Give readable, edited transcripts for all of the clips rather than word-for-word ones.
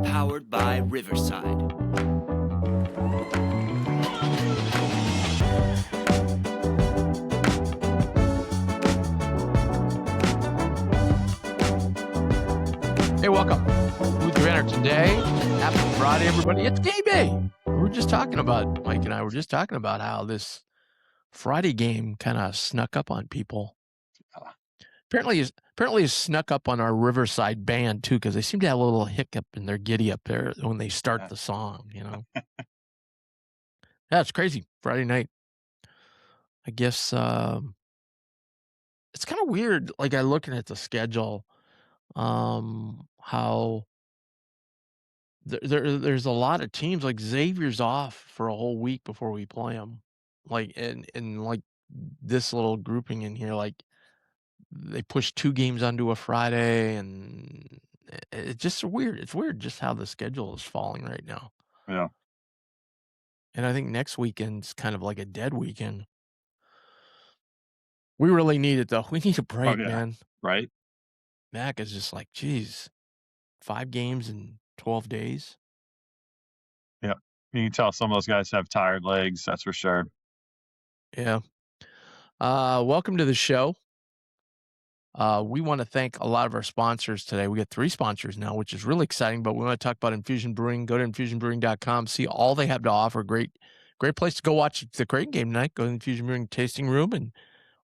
Powered by Riverside. Hey, welcome. Who's your winner today? Happy Friday, everybody. It's game day. Mike and I were just talking about how this Friday game kind of snuck up on people. Apparently it snuck up on our Riverside band too, because they seem to have a little hiccup in their giddy up there when they start the song, Yeah, it's crazy. Friday night. I guess it's kind of weird. Like I looking at the schedule, how there's a lot of teams. Like Xavier's off for a whole week before we play them. Like and like this little grouping in here, like they push 2 games onto a Friday, and it's just weird. It's weird just how the schedule is falling right now. Yeah. And I think next weekend's kind of like a dead weekend. We really need it though. We need a break, man. Right. Mac is just like, geez, 5 games in 12 days. Yeah. You can tell some of those guys have tired legs. That's for sure. Yeah. Welcome to the show. We want to thank a lot of our sponsors today. We got 3 sponsors now, which is really exciting, but we want to talk about Infusion Brewing. Go to infusionbrewing.com, see all they have to offer. Great place to go watch the Creighton game tonight. Go to the Infusion Brewing tasting room and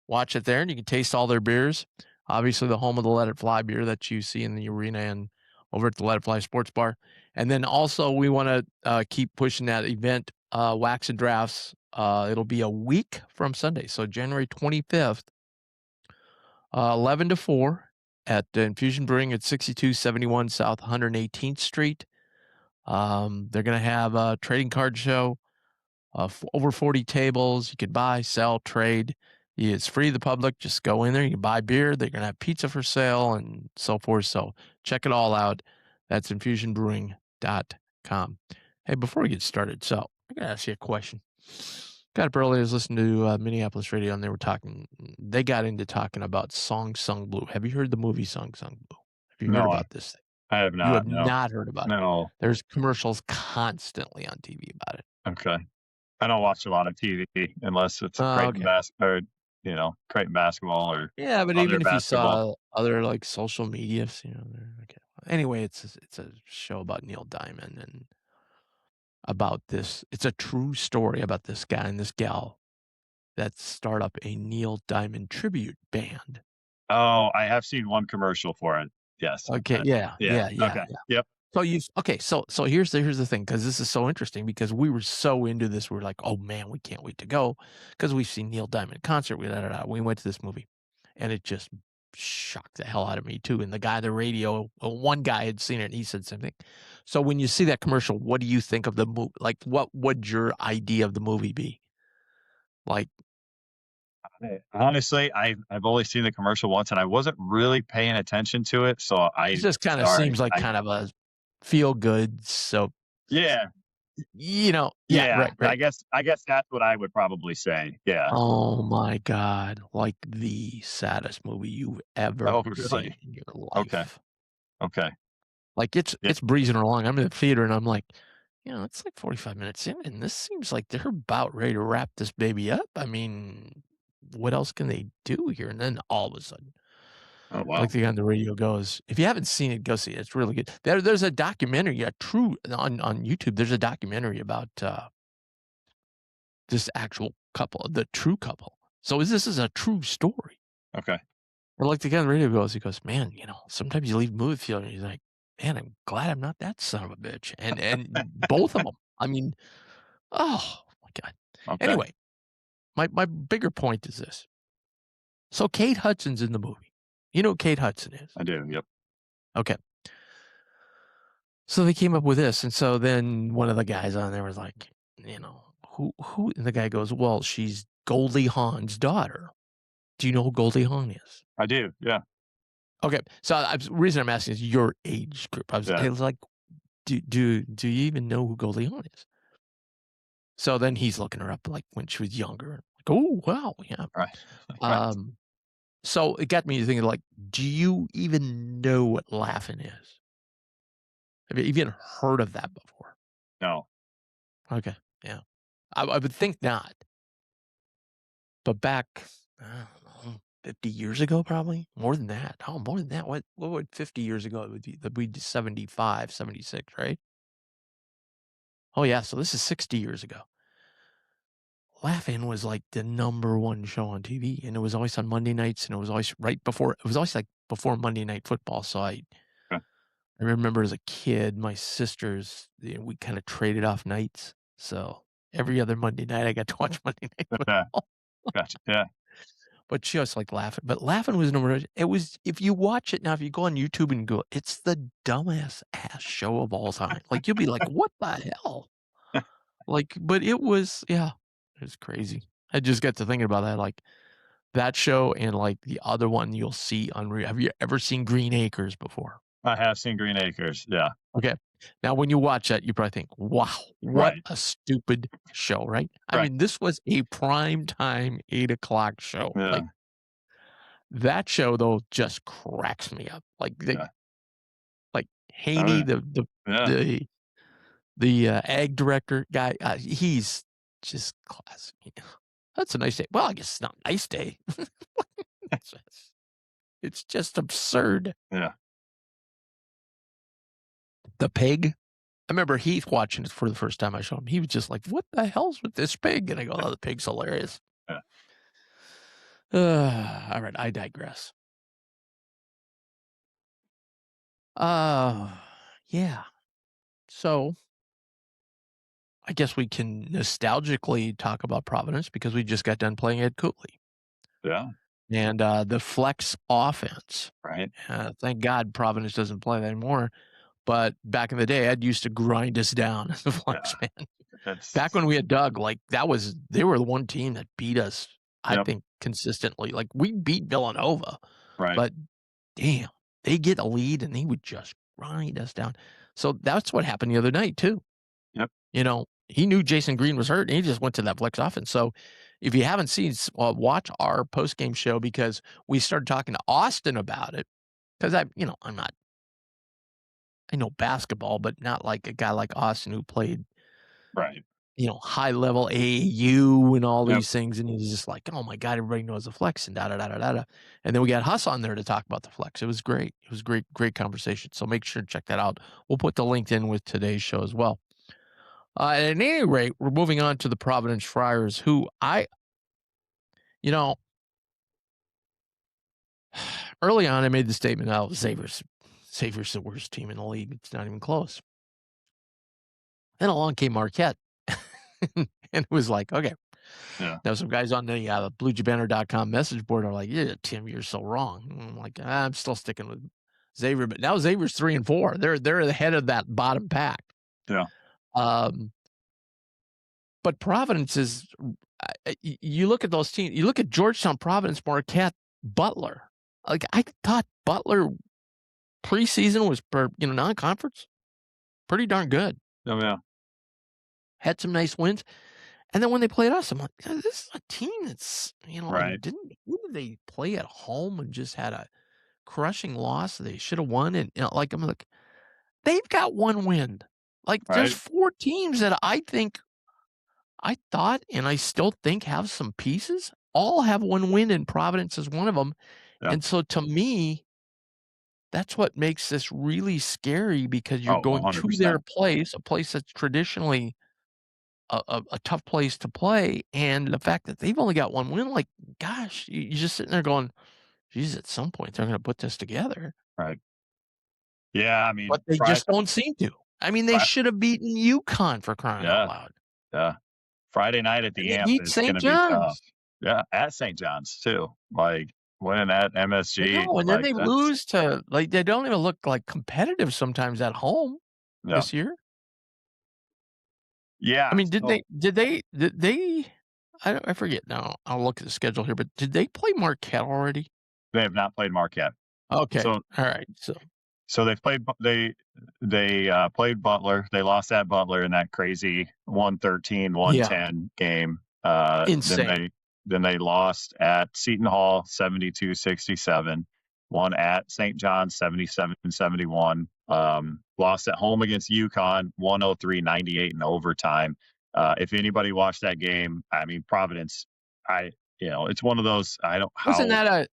watch it there, and you can taste all their beers. Obviously, the home of the Let It Fly beer that you see in the arena and over at the Let It Fly Sports Bar. And then also we want to keep pushing that event, Wax and Drafts. It'll be a week from Sunday, so January 25th. 11 to 4 at Infusion Brewing at 6271 South 118th Street. They're going to have a trading card show, over 40 tables. You could buy, sell, trade. It's free to the public. Just go in there. You can buy beer. They're going to have pizza for sale and so forth. So check it all out. That's infusionbrewing.com. Hey, before we get started, so I got to ask you a question. Got up early. I was listening to Minneapolis radio, and they got into talking about Song Sung Blue. Have you heard the movie Song Sung Blue? Have you heard about this thing? I have not. You have not heard about it? No. There's commercials constantly on TV about it. Okay. I don't watch a lot of TV unless it's Creighton basketball or yeah, but even if you saw other like social media, okay. Anyway, it's a show about Neil Diamond and about this. It's a true story about this guy and this gal that start up a Neil Diamond tribute band. Oh, I have seen one commercial for it. Yes. Okay. Yeah. Okay. Yep. So here's the thing, because this is so interesting, because we were so into this. We were like, oh man, we can't wait to go, because we've seen Neil Diamond in concert. We went to this movie, and it just shocked the hell out of me too. And the guy on the radio, one guy had seen it, and he said something. So when you see that commercial, what do you think of the movie? Like, what would your idea of the movie be? Like, honestly, I've only seen the commercial once, and I wasn't really paying attention to it. So it just kind of seems like kind of a feel good. So yeah, right. I guess that's what I would probably say. Yeah. Oh my God! Like the saddest movie you've ever seen in your life. Okay. Like it's breezing along. I'm in the theater and I'm like, it's like 45 minutes in, and this seems like they're about ready to wrap this baby up. I mean, what else can they do here? And then all of a sudden, oh wow! Like the guy on the radio goes, if you haven't seen it, go see it. It's really good. There's a documentary, on YouTube. There's a documentary about this actual couple, the true couple. So this is a true story. Okay. Or like the guy on the radio goes, he goes, man, sometimes you leave movie theater and he's like, man, I'm glad I'm not that son of a bitch. And both of them. I mean, oh my God. Okay. Anyway, my bigger point is this. So Kate Hudson's in the movie. You know who Kate Hudson is? I do. Yep. Okay. So they came up with this. And so then one of the guys on there was like, who? And the guy goes, well, she's Goldie Hawn's daughter. Do you know who Goldie Hawn is? I do. Yeah. Okay. So the reason I'm asking is your age group. I was like, do you even know who Goldie Hawn is? So then he's looking her up like when she was younger. Like, oh wow, yeah. Right. Right. So it got me thinking, like, do you even know what laughing is? Have you even heard of that before? No. Okay, yeah. I would think not. But back, I don't know, 50 years ago, probably more than that. Oh, more than that. What would 50 years ago? It would be 75, 76, right? Oh yeah. So this is 60 years ago. Laughing was like the #1 show on TV, and it was always on Monday nights, and it was always like before Monday Night Football. So Okay. I remember as a kid, my sisters, we kind of traded off nights. So every other Monday night, I got to watch Monday Night Yeah. Football. Gotcha. Yeah. But she always liked laughing. But laughing was it was, if you watch it now, if you go on YouTube and go, it's the dumbest ass show of all time. Like, you'll be like, what the hell? Like, but it was, yeah, it was crazy. I just got to thinking about that, like that show and like the other one you'll see on, have you ever seen Green Acres before? I have seen Green Acres. Yeah. Okay. Now, when you watch that, you probably think, wow, what Right. a stupid show, right? I Right. mean, this was a prime time 8 o'clock show. Yeah. Like, that show, though, just cracks me up. Like, Yeah. like Haney, Yeah. the ag director guy, he's just classic. That's a nice day. Well, I guess it's not a nice day. It's just absurd. Yeah. The pig. I remember Heath watching it for the first time I showed him. He was just like, what the hell's with this pig? And I go, oh, the pig's hilarious. Yeah. All right, I digress. Yeah. So I guess we can nostalgically talk about Providence because we just got done playing Ed Cooley. Yeah. And the flex offense. Right. Thank God Providence doesn't play that anymore. But back in the day, Ed used to grind us down as the flex man. Back when we had Doug, like they were the one team that beat us, I think, consistently. Like, we beat Villanova, Right. but damn, they get a lead and they would just grind us down. So that's what happened the other night too. Yep. You know, he knew Jason Green was hurt and he just went to that flex offense. So if you haven't seen, watch our post-game show because we started talking to Austin about it. Because I know basketball, but not like a guy like Austin who played, Right. high level AAU and all these things. And he's just like, oh my God, everybody knows the flex and da da da da da. And then we got Huss on there to talk about the flex. It was great. It was great conversation. So make sure to check that out. We'll put the link in with today's show as well. At any rate, we're moving on to the Providence Friars, who early on, I made the statement, oh, Xavier's the worst team in the league. It's not even close. Then along came Marquette. And it was like, okay. Yeah. Now, some guys on the BlueJBanner.com message board are like, yeah, Tim, you're so wrong. And I'm like, I'm still sticking with Xavier. But now Xavier's 3-4. They're the head of that bottom pack. Yeah. But Providence is, you look at those teams, you look at Georgetown, Providence, Marquette, Butler. Like, I thought Butler preseason was, non-conference, pretty darn good. Oh, yeah. Had some nice wins. And then when they played us, I'm like, this is a team that's, Right. who did they play at home and just had a crushing loss? They should have won. And, I'm like, they've got one win. Like, there's 4 teams that I thought, and I still think have some pieces, all have one win, and Providence is one of them. Yeah. And so to me, that's what makes this really scary because you're going 100%. to their place, a place that's traditionally a tough place to play. And the fact that they've only got one win, like, gosh, you're just sitting there going, geez, at some point they're going to put this together. Right. Yeah, I mean, but they just don't seem to. I mean, they should have beaten UConn for crying out loud. Yeah. Friday night at the AMP is going to be tough. Yeah, at St. John's too. Like, winning at MSG. No, and then they lose to, like, they don't even look like competitive sometimes at home this year. Yeah. I mean, did they, I forget now. I'll look at the schedule here, but did they play Marquette already? They have not played Marquette. Okay. So, all right. So So they played Butler. They lost at Butler in that crazy 113-110 game. Insane. Then they lost at Seton Hall 72-67. Won at St. John's 77-71. Lost at home against UConn 103-98 in overtime. If anybody watched that game, I mean, Providence, it's one of those. I don't. Wasn't that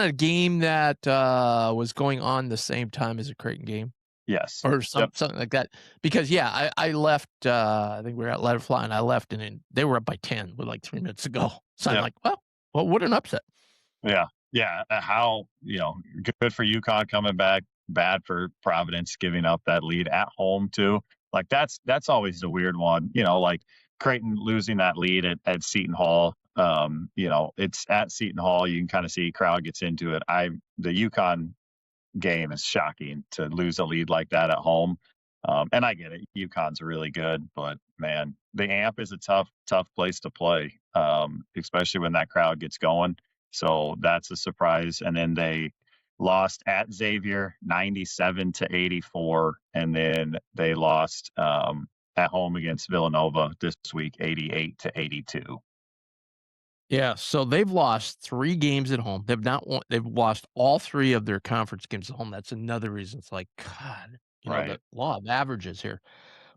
a game that was going on the same time as a Creighton game? Yes. Or something like that. Because, I left, I think we were at Letterfly, and I left, and they were up by 10 with like 3 minutes to go. So I'm like, well, what an upset. Yeah. Yeah. How, good for UConn coming back, bad for Providence giving up that lead at home, too. Like, that's always the weird one, like Creighton losing that lead at Seton Hall. It's at Seton Hall. You can kind of see crowd gets into it. The UConn game is shocking to lose a lead like that at home. And I get it. UConn's really good, but man, the AMP is a tough place to play, especially when that crowd gets going. So that's a surprise. And then they lost at Xavier 97-84. And then they lost at home against Villanova this week 88-82. Yeah, so they've lost 3 games at home. They've lost all 3 of their conference games at home. That's another reason. It's like, God, the law of averages here.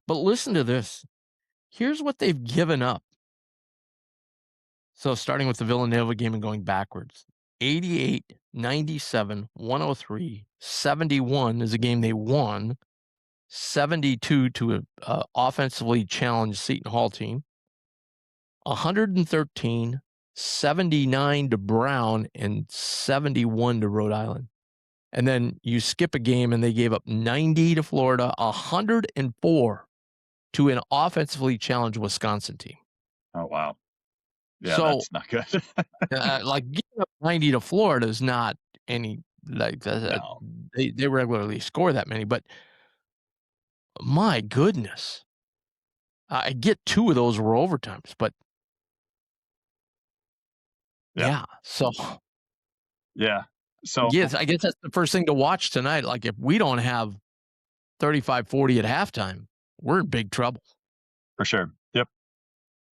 But listen to this. Here's what they've given up. So starting with the Villanova game and going backwards. 88, 97, 103, 71 is a game they won. 72 to an offensively challenged Seton Hall team. 113, 79 to Brown, and 71 to Rhode Island. And then you skip a game and they gave up 90 to Florida, 104 to an offensively challenged Wisconsin team. Oh, wow. Yeah, that's not good. Like giving up 90 to Florida is not any like No. They regularly score that many, but my goodness. I get 2 of those were overtimes, but so yes, I guess that's the first thing to watch tonight. Like if we don't have 35-40 at halftime, we're in big trouble. For sure. Yep.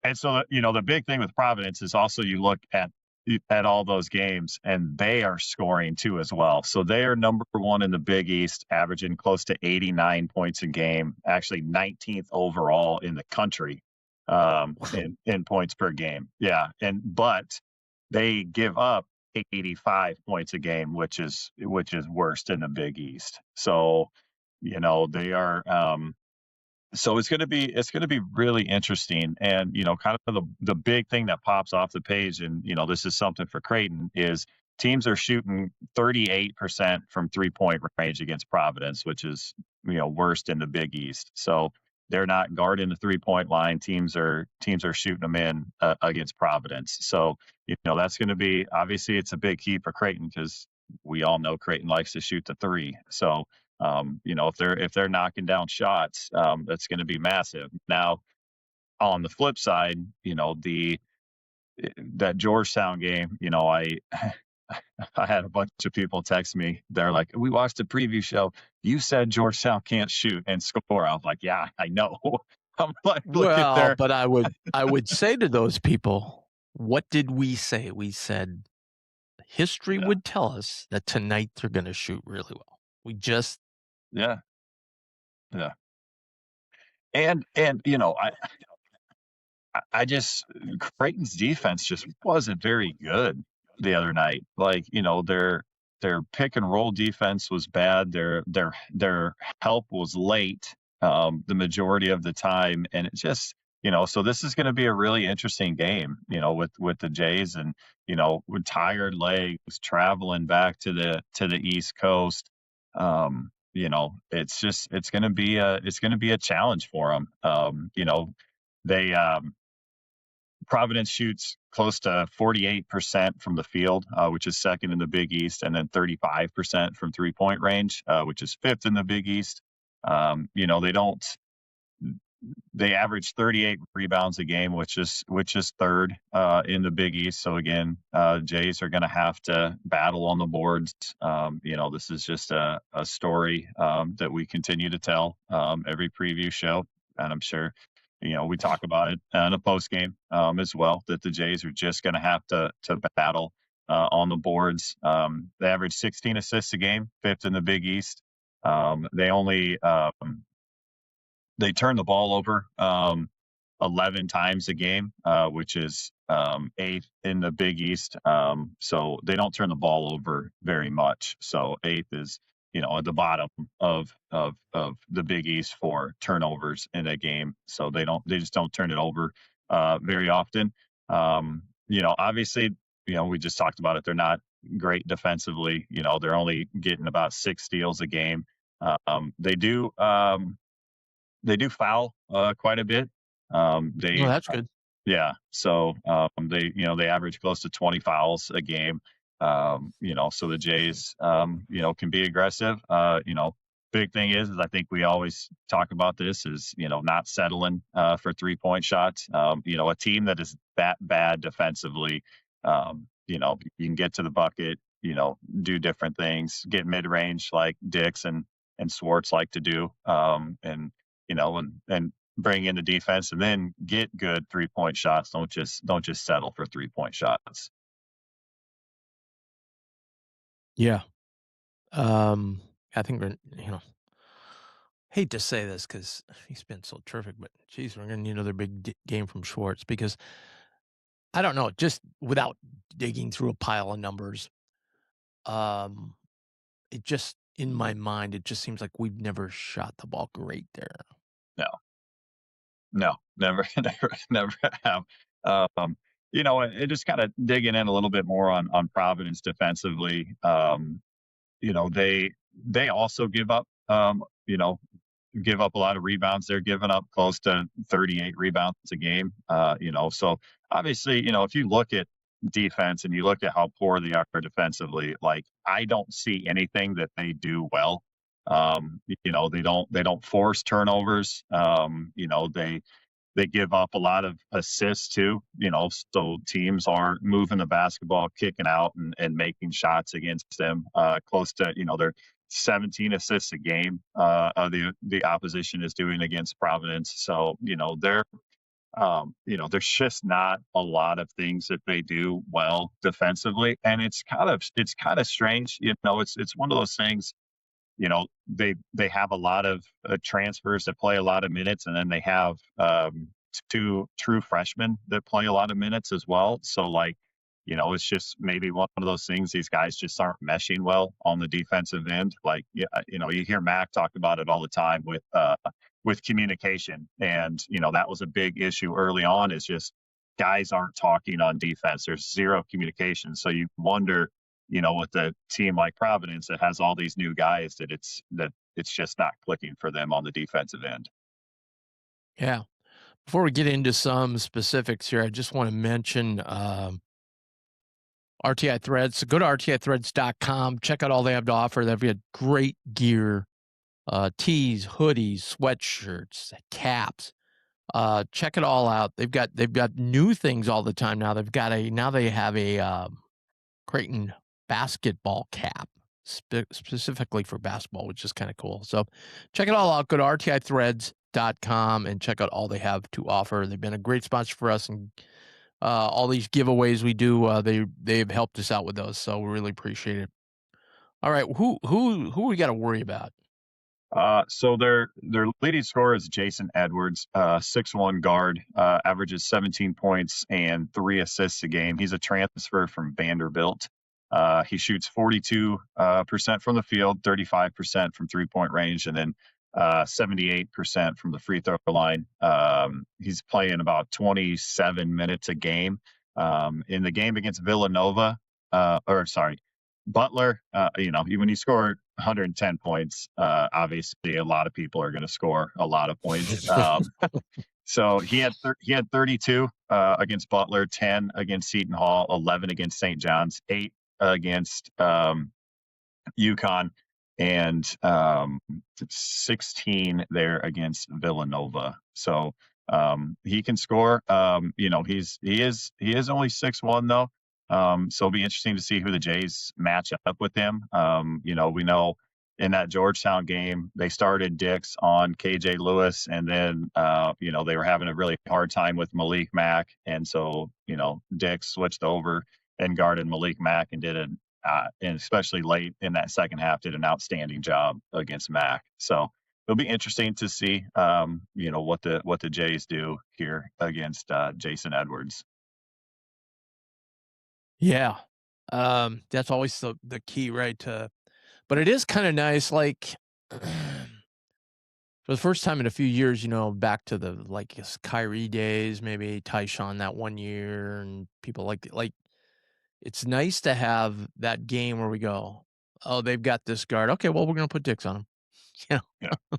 And so, the big thing with Providence is also you look at all those games and they are scoring too as well. So they are number 1 in the Big East, averaging close to 89 points a game, actually 19th overall in the country in points per game. Yeah. But they give up 85 points a game, which is worst in the Big East. So, they are so it's going to be really interesting. And, kind of the big thing that pops off the page, and, this is something for Creighton, is teams are shooting 38% from 3-point range against Providence, which is, worst in the Big East. So they're not guarding the 3-point line. Teams are shooting them in against Providence. So, that's going to be, obviously it's a big key for Creighton because we all know Creighton likes to shoot the 3. So, if they're knocking down shots, that's going to be massive. Now, on the flip side, that Georgetown game, I had a bunch of people text me. They're like, "We watched the preview show. You said Georgetown can't shoot and score." I was like, "Yeah, I know." I'm like, well, but I would say to those people, what did we say? We said history would tell us that tonight they're going to shoot really well. We just Yeah. And I just Creighton's defense just wasn't very good the other night. Like, their pick and roll defense was bad. Their help was late the majority of the time, and it just so this is going to be a really interesting game, with the Jays and with tired legs traveling back to the East Coast. It's going to be a challenge for them. They Providence shoots close to 48% from the field, which is second in the Big East, and then 35% from 3-point range, which is fifth in the Big East. They don't they average 38 rebounds a game, which is third in the Big East. So again, Jays are going to have to battle on the boards. This is just a story that we continue to tell every preview show, and I'm sure we talk about it in a post game as well, that the Jays are just going to have to battle on the boards. They average 16 assists a game, fifth in the Big East. They only they turn the ball over 11 times a game, which is eighth in the Big East. So they don't turn the ball over very much. So eighth is at the bottom of the Big East for turnovers in a game. So they just don't turn it over very often. Obviously, we just talked about it. They're not great defensively. They're only getting about 6 steals a game. They do foul quite a bit. That's good. Yeah. So they average close to 20 fouls a game. So the Jays can be aggressive. Big thing is I think we always talk about this is not settling for 3-point shots. A team that is that bad defensively, you can get to the bucket, do different things, get mid range like Dix and Swartz like to do, and bring in the defense and then get good 3-point shots. Don't just settle for 3-point shots. Yeah. I think we're, hate to say this because he's been so terrific, but geez, we're going to need another big game from Schwartz because I don't know, just without digging through a pile of numbers, it just, in my mind, it just seems like we've never shot the ball great there. No, never have. And just kind of digging in a little bit more on Providence defensively. They also give up a lot of rebounds. They're giving up close to 38 rebounds a game. So obviously, if you look at defense and you look at how poor they are defensively, like I don't see anything that they do well. They don't force turnovers. They give up a lot of assists too, so teams are moving the basketball, kicking out and making shots against them. Close to, they're 17 assists a game the opposition is doing against Providence. So, there's just not a lot of things that they do well defensively. And it's kind of strange. It's one of those things. They have a lot of transfers that play a lot of minutes, and then they have 2 true freshmen that play a lot of minutes as well. So it's just maybe one of those things. These guys just aren't meshing well on the defensive end. You hear Mac talk about it all the time with communication, and that was a big issue early on. Is just guys aren't talking on defense. There's zero communication. So you wonder, with a team like Providence that has all these new guys, that it's just not clicking for them on the defensive end. Yeah. Before we get into some specifics here, I just want to mention RTI Threads. So go to rtithreads.com. Check out all they have to offer. They've got great gear, tees, hoodies, sweatshirts, caps. Check it all out. They've got new things all the time now. They have a Creighton basketball cap specifically for basketball, which is kind of cool. So check it all out. Go to rtithreads.com and check out all they have to offer. They've been a great sponsor for us, and all these giveaways we do, they've helped us out with those. So we really appreciate it. All right, who we got to worry about? So their leading scorer is Jason Edwards, 6'1" guard, averages 17 points and 3 assists a game. He's a transfer from Vanderbilt. He shoots 42% from the field, 35% from 3-point range, and then 78% from the free throw line. He's playing about 27 minutes a game. In the game against Butler, when you score 110 points, obviously a lot of people are going to score a lot of points. So he had 32 against Butler, 10 against Seton Hall, 11 against St. John's, 8 against UConn, and 16 there against Villanova. So he can score. He is only 6'1" though. So it'll be interesting to see who the Jays match up with him. We know in that Georgetown game, they started Dix on KJ Lewis, and then, they were having a really hard time with Malik Mack. And so, Dix switched over and guarded Malik Mack and and especially late in that second half, did an outstanding job against Mack. So it'll be interesting to see, what the Jays do here against Jason Edwards. Yeah. That's always the key, right? But it is kind of nice, like for the first time in a few years, back to the Kyrie days, maybe Tyshawn that one year, and people like it's nice to have that game where we go, oh, they've got this guard. Okay, well, we're gonna put Dix on him. Yeah.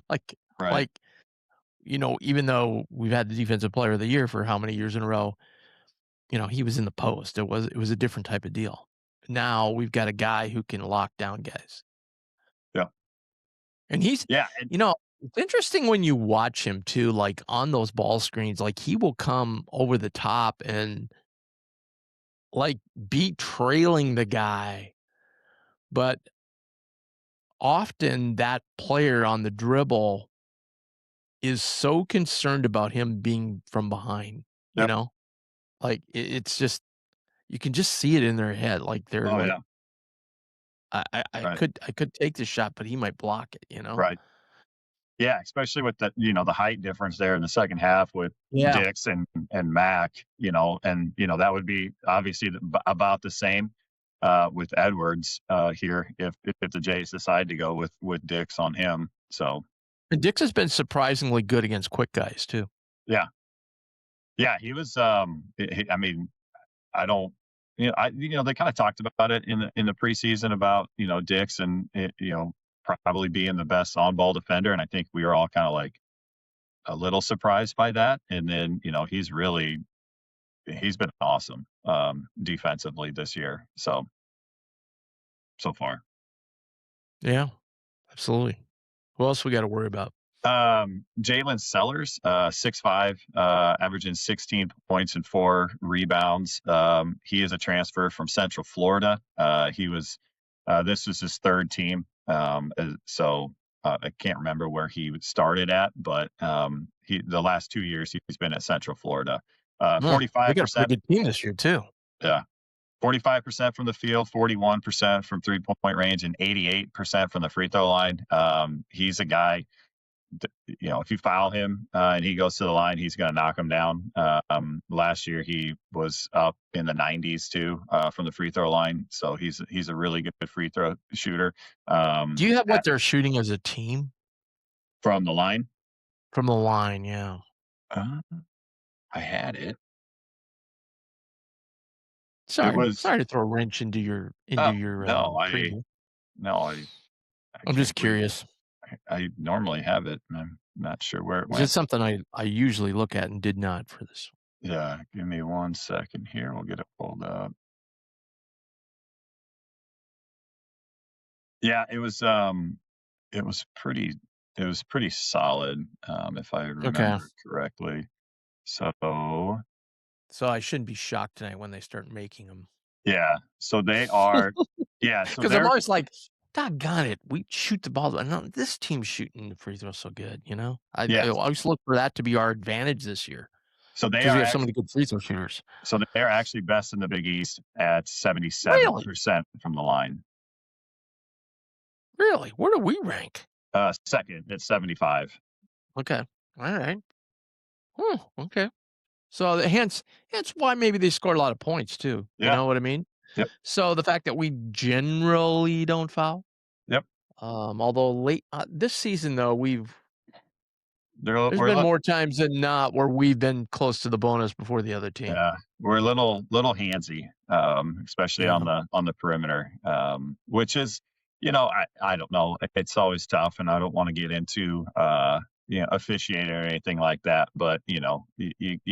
like Right. even though we've had the defensive player of the year for how many years in a row, he was in the post. It was a different type of deal. Now we've got a guy who can lock down guys. Yeah. And he's, Yeah. And it's interesting when you watch him too, like on those ball screens, like he will come over the top and like be trailing the guy. But often that player on the dribble is so concerned about him being from behind, Yep. like it's just, you can just see it in their head. Like they're Oh, like, yeah. I Right. could take the shot, but he might block it, Right. Yeah, especially with the height difference there in the second half with Yeah. Dix and Mac, that would be obviously about the same with Edwards here if the Jays decide to go with Dix on him. So And Dix has been surprisingly good against quick guys too. yeah, he was. I mean, I don't. They kind of talked about it in the preseason about Dix and probably being the best on ball defender, and I think we were all kind of like a little surprised by that. And then he's been awesome defensively this year. So far. Yeah, absolutely. Who else we got to worry about? Jalen Sellers, 6'5", averaging 16 points and 4 rebounds. He is a transfer from Central Florida. This was his third team. So I can't remember where he started at, but the last 2 years he's been at Central Florida. 45%. They got a pretty good team this year too. Yeah. 45% from the field, 41% from 3-point range, and 88% from the free throw line. He's a guy, if you foul him and he goes to the line, he's going to knock him down. Last year he was up in the 90s too from the free throw line, so he's a really good free throw shooter. Do you have what they're shooting as a team from the line? From the line, yeah. I had it. Sorry to throw a wrench into your preview. I'm just curious. I normally have it, and I'm not sure where it went. It's something I usually look at and did not for this. Yeah, give me 1 second here. We'll get it pulled up. Yeah, it was pretty solid, if I remember correctly. So I shouldn't be shocked tonight when they start making them. Yeah, so they are. Yeah, so because I'm always like, doggone it, we shoot the ball. This team's shooting the free throw so good, I always look for that to be our advantage this year. So they have so many good free throw shooters. So they're actually best in the Big East at 77% from the line. Really? Where do we rank? Second at 75. Okay. All right. Okay. So hence why maybe they scored a lot of points too. Yeah. You know what I mean? Yep. So the fact that we generally don't foul. Yep. Although late this season though, there's been more times than not where we've been close to the bonus before the other team. Yeah, we're a little handsy, especially on the perimeter, which is, I don't know. It's always tough, and I don't want to get into officiating or anything like that. But you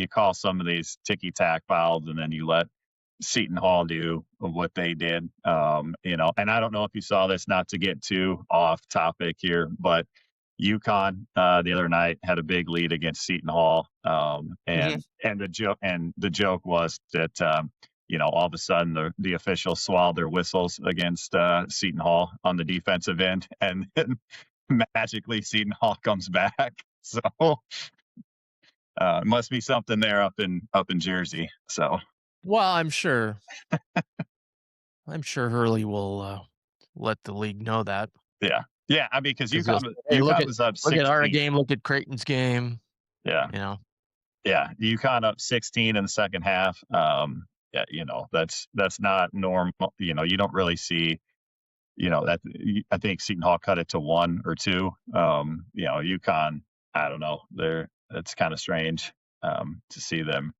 call some of these ticky tack fouls, and then you let Seton Hall do of what they did. You know, and I don't know if you saw this, not to get too off topic here, but UConn the other night had a big lead against Seton Hall. And the joke was that you know, all of a sudden the officials swallowed their whistles against Seton Hall on the defensive end, and then magically Seton Hall comes back. So it must be something there up in Jersey. So Well, I'm sure Hurley will let the league know that. yeah, I mean, because 'Cause he'll UConn say, "Hey, was up look at our 16. game, look at Creighton's game." Yeah, You know? yeah, UConn up 16 in the second half. Yeah, you know, that's not normal. You know, you don't really see, you know, that. I think Seton Hall cut it to 1 or 2. You know, UConn, I don't know. It's kind of strange to see them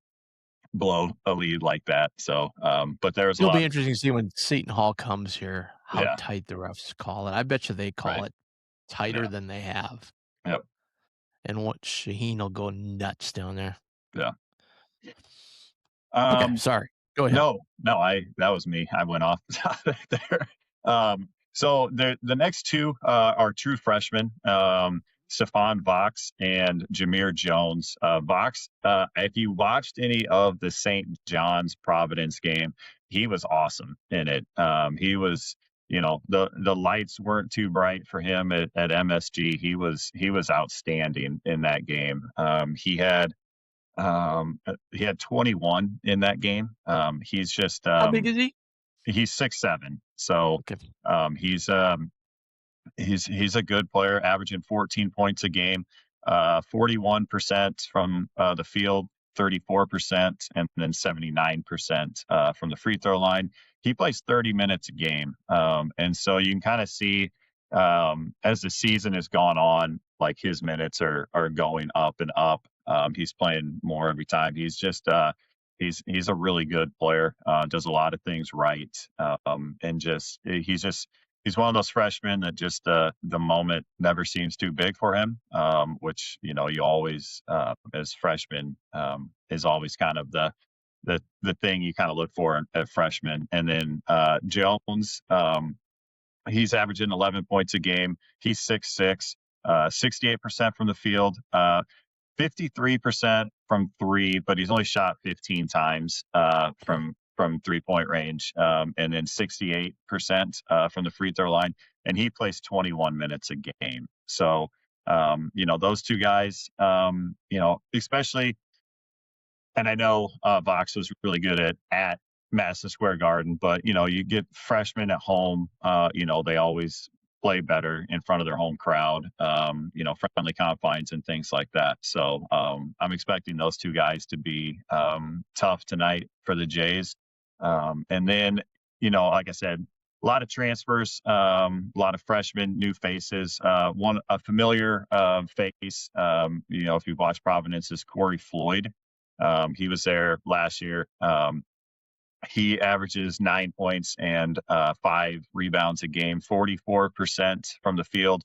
blow a lead like that. So, but there was a It'll lot. be interesting to see when Seton Hall comes here, how Yeah. tight the refs call it. I bet you they call Right. it tighter Yeah. than they have. Yep. And what Shaheen will go nuts down there. Yeah. Okay, sorry. Go ahead. No, that was me. I went off the topic there. So the next two are true freshmen, Stephon Vox and Jameer Jones. Vox, if you watched any of the St. John's Providence game, he was awesome in it. He was, you know, the lights weren't too bright for him at MSG. He was outstanding in that game. He had 21 in that game. He's just How big is he? he's 6'7", so Okay. he's a good player, averaging 14 points a game, 41% from the field, 34%, and then 79% from the free throw line. He plays 30 minutes a game, and so you can kind of see as the season has gone on, like his minutes are going up and up. He's playing more every time. He's just he's a really good player. Does a lot of things right, and he's one of those freshmen that just the moment never seems too big for him, which, you know, you always as freshmen is always kind of the thing you kind of look for at freshmen. And then Jones, he's averaging 11 points a game. He's 6'6", 68% from the field, 53% from three, but he's only shot 15 times from 3-point range, and then 68% from the free throw line. And he plays 21 minutes a game. So, you know, those two guys, you know, especially, and I know Vox was really good at Madison Square Garden, but, you know, you get freshmen at home, you know, they always play better in front of their home crowd, you know, friendly confines and things like that. So I'm expecting those two guys to be tough tonight for the Jays. And then, you know, like I said, a lot of transfers, a lot of freshmen, new faces. A familiar face, you know, if you've watched Providence, is Corey Floyd. He was there last year. He averages 9 points and 5 rebounds a game, 44% from the field,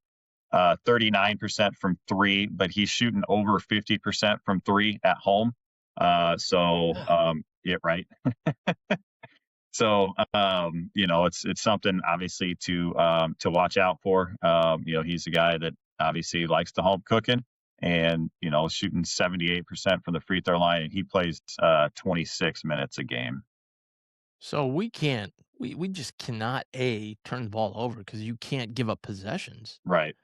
39% from three, but he's shooting over 50% from three at home. Yeah, right. So, you know, it's something obviously to watch out for. You know, he's a guy that obviously likes the home cooking, and, you know, shooting 78% from the free throw line, and he plays 26 minutes a game. So we just cannot turn the ball over because you can't give up possessions. Right.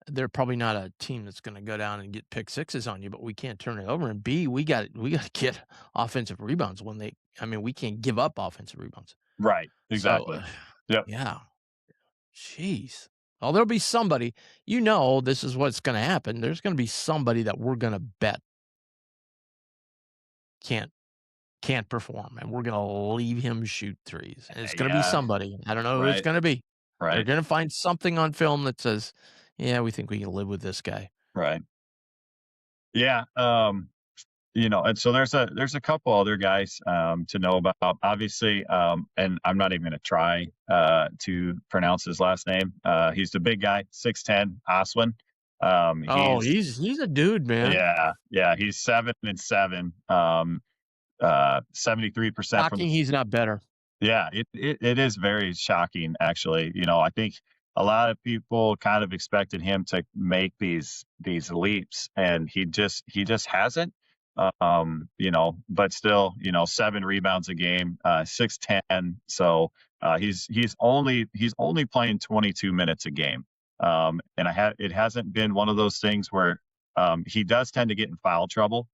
They're probably not a team that's going to go down and get pick sixes on you, but we can't turn it over. And B, we got to get offensive rebounds we can't give up offensive rebounds. Right. Exactly. So, yep. Yeah. Jeez. Well, there'll be somebody, you know, this is what's going to happen. There's going to be somebody that we're going to bet can't perform, and we're going to leave him shoot threes. And it's going to be somebody. I don't know who it's going to be. Right. They're going to find something on film that says, yeah, we think we can live with this guy. Right. Yeah. You know, and so there's a couple other guys to know about, obviously, and I'm not even going to try to pronounce his last name. He's the big guy, 6'10", Oswin. He's a dude, man. Yeah, he's 7-7. 73% from Shocking he's not better. yeah, it is very shocking, actually. I think a lot of people kind of expected him to make these leaps, and he just hasn't. But still, 7 rebounds a game, 6'10". So he's only playing 22 minutes a game. And it hasn't been one of those things where he does tend to get in foul trouble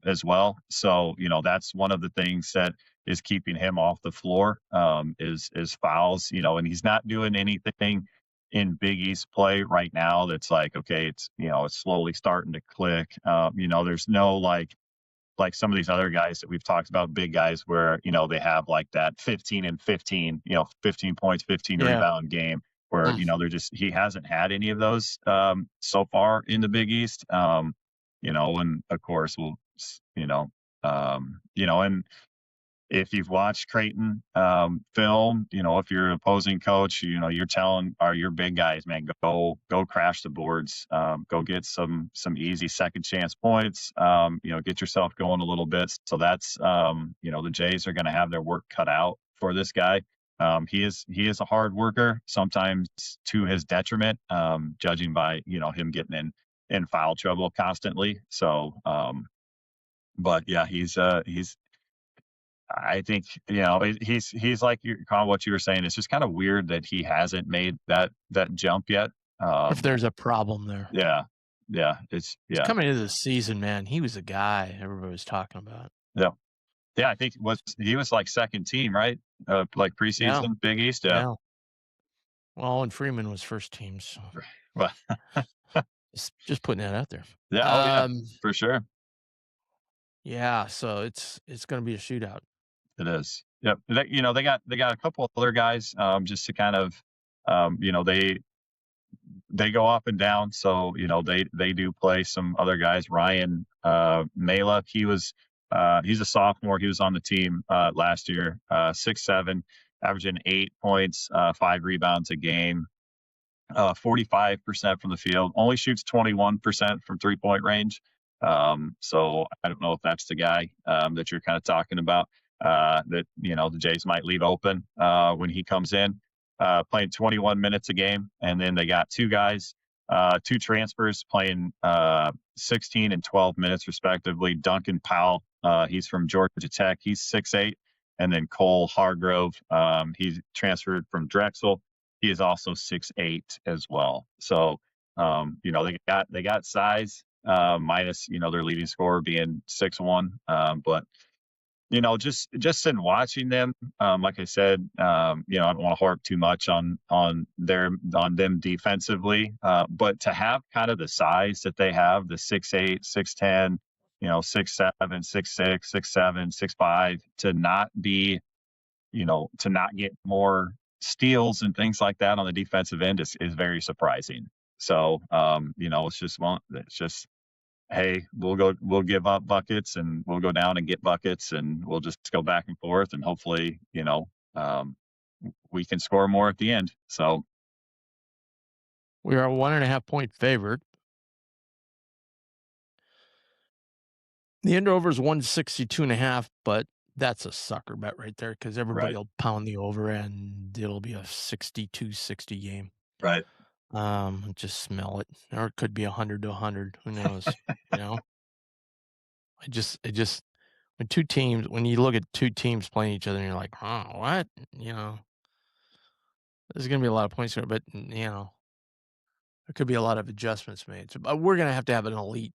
as well. So that's one of the things that is keeping him off the floor is fouls, and he's not doing anything in Big East play right now that's like, okay, it's slowly starting to click. There's no like some of these other guys that we've talked about, big guys where, they have like that 15 and 15, 15 points, 15 Yeah. rebound game where, he hasn't had any of those so far in the Big East. And of course and if you've watched Creighton film, if you're an opposing coach, you're telling your big guys, man, go crash the boards, go get some easy second chance points, get yourself going a little bit. So that's the Jays are going to have their work cut out for this guy. He is a hard worker, sometimes to his detriment, judging by him getting in foul trouble constantly. So, but yeah, he's I think he's like kind of what you were saying. It's just kind of weird that he hasn't made that jump yet. If there's a problem there. Yeah, He's coming into the season, man. He was the guy everybody was talking about. Yeah. I think he was like second team, right? Like preseason Big East. Yeah. Well, and Freeman was first team, so Well, just putting that out there. yeah, for sure. Yeah, so it's going to be a shootout. It is. Yep. They got a couple of other guys just to kind of they go up and down. So, they do play some other guys. Ryan Mela, he's a sophomore. He was on the team last year, 6'7", averaging 8 points, 5 rebounds a game, 45% from the field, only shoots 21% from 3-point range. So I don't know if that's the guy that you're kind of talking about that, the Jays might leave open when he comes in. Playing 21 minutes a game. And then they got two guys, two transfers playing 16 and 12 minutes respectively. Duncan Powell, he's from Georgia Tech. He's 6'8". And then Cole Hargrove, he's transferred from Drexel. He is also 6'8" as well. So, they got size minus, their leading scorer being 6'1". But just in watching them, like I said, I don't want to harp too much on them defensively, but to have kind of the size that they have, the 6'8", 6'10", 6'7", 6'6", 6'7", 6'5", to not be, to not get more steals and things like that on the defensive end is very surprising. So, it's just, hey, we'll give up buckets and we'll go down and get buckets and we'll just go back and forth and hopefully, we can score more at the end. So we are a 1.5 point favorite. The end over is 162.5, but that's a sucker bet right there because everybody will pound the over and it'll be a 62-60 game. Right. Just smell it, or it could be 100 to 100. Who knows? It just when you look at two teams playing each other, and you're like, oh, what? There's going to be a lot of points there, but there could be a lot of adjustments made. So, but we're going to have an elite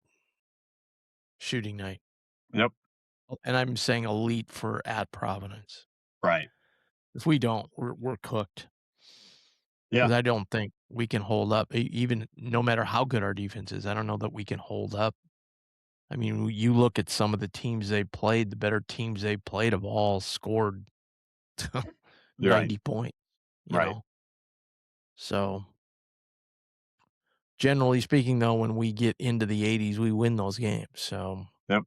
shooting night. Yep. And I'm saying elite for at Providence. Right. If we don't, we're cooked. Yeah. Because I don't think we can hold up, even no matter how good our defense is. I don't know that we can hold up. I mean, you look at some of the teams they played, the better teams they played have all scored 90 points. You know? So, generally speaking, though, when we get into the 80s, we win those games. So, yep.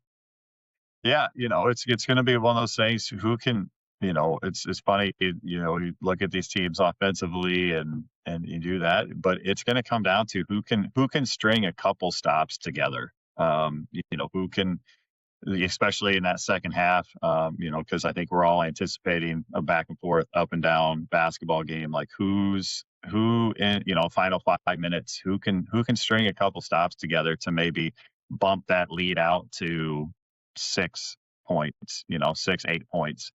Yeah, it's going to be one of those things. Who can, it's funny. You look at these teams offensively, and you do that, but it's going to come down to who can string a couple stops together. Who can especially in that second half, because I think we're all anticipating a back and forth, up and down basketball game. Like who in final 5 minutes, who can string a couple stops together to maybe bump that lead out to 6 points, 6-8 points.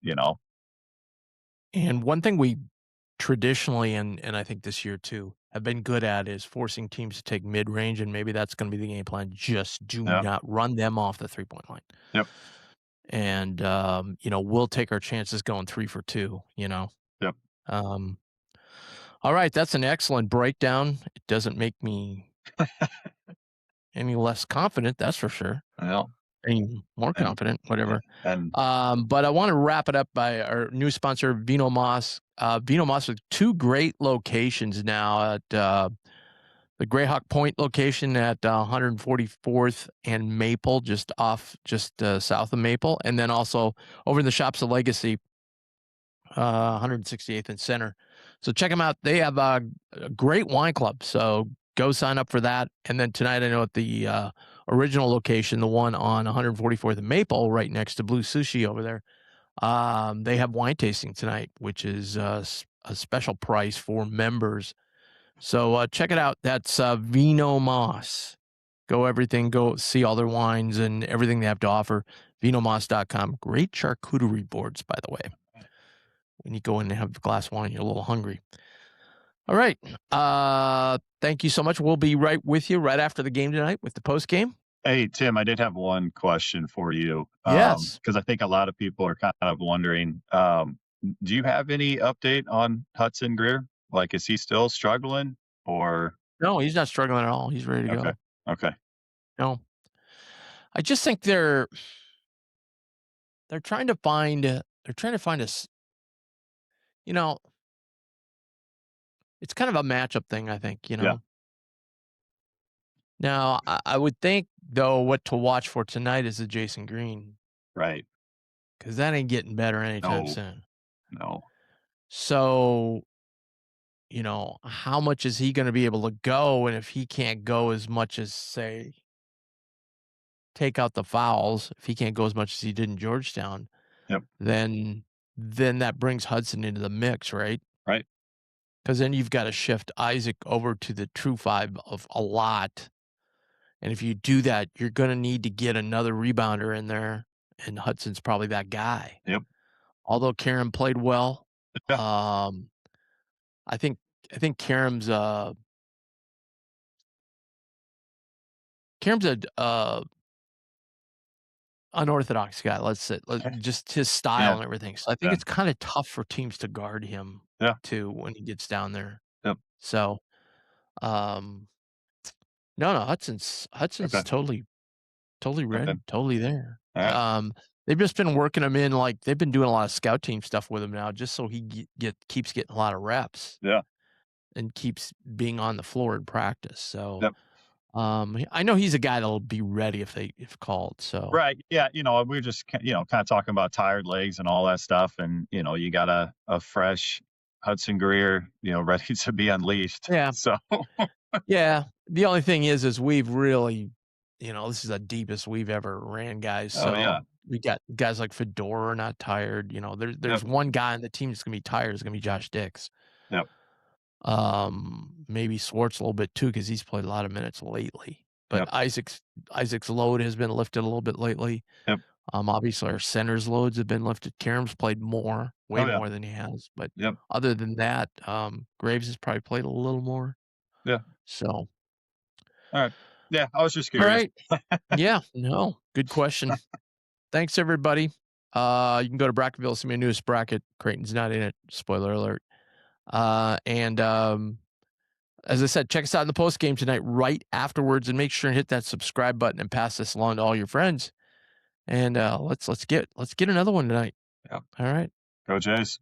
And one thing we traditionally, and I think this year too, have been good at is forcing teams to take mid-range, and maybe that's going to be the game plan. Just do not run them off the three-point line. Yep. And we'll take our chances going 3 for 2. Yep. All right, that's an excellent breakdown. It doesn't make me any less confident, that's for sure. Well, Any more confident, whatever. And but I want to wrap it up by our new sponsor, Vino Moss. Vino Moss with 2 great locations now at the Greyhawk Point location at 144th and Maple, just south of Maple, and then also over in the Shops of Legacy, 168th and Center. So check them out. They have a great wine club, so go sign up for that. And then tonight, I know at the original location, the one on 144th and Maple, right next to Blue Sushi over there, they have wine tasting tonight, which is a special price for members. So check it out. That's Vino Moss. Go see all their wines and everything they have to offer. VinoMoss.com. Great charcuterie boards, by the way. When you go in and have a glass of wine, you're a little hungry. All right. Thank you so much. We'll be right with you right after the game tonight with the post game. Hey, Tim, I did have one question for you. Yes. Because I think a lot of people are kind of wondering, do you have any update on Hudson Greer? Like, is he still struggling or? No, he's not struggling at all. He's ready to go. Okay. No. I just think they're trying to find us. It's kind of a matchup thing, I think, Yeah. Now, I would think, though, what to watch for tonight is the Jason Green. Right. Because that ain't getting better anytime soon. No. So, how much is he going to be able to go? And if he can't go as much as, say, take out the fouls, if he can't go as much as he did in Georgetown, then that brings Hudson into the mix, right? Right. Because then you've got to shift Isaac over to the true 5 of a lot. And if you do that, you're going to need to get another rebounder in there. And Hudson's probably that guy. Yep. Although Karam played well. Yeah. I think Karam's a unorthodox guy. Let's say, just his style and everything. So I think it's kind of tough for teams to guard him too when he gets down there. Yep. So, no, Hudson's totally ready, totally there. Right. They've just been working him in, like they've been doing a lot of scout team stuff with him now, just so he keeps getting a lot of reps. Yeah. And keeps being on the floor in practice. So, Yep. I know he's a guy that'll be ready if called. So right, yeah, we're just kind of talking about tired legs and all that stuff, and you got a fresh Hudson Greer, ready to be unleashed. Yeah. So yeah, the only thing is we've really, this is the deepest we've ever ran, guys. So we got guys like Fedora not tired. There's one guy on the team that's gonna be tired. It's gonna be Josh Dix. Yep. Maybe Swartz a little bit too, because he's played a lot of minutes lately. But Yep. Isaac's load has been lifted a little bit lately. Yep. Obviously our center's loads have been lifted. Karam's played more, way more than he has. But other than that, Graves has probably played a little more. Yeah. So. All right. Yeah, I was just curious. All right. Yeah. No. Good question. Thanks, everybody. You can go to Brackettville, see my newest bracket. Creighton's not in it. Spoiler alert. As I said, check us out in the post game tonight right afterwards, and make sure and hit that subscribe button and pass this along to all your friends. And let's get another one tonight. Yep. All right. Go Jays.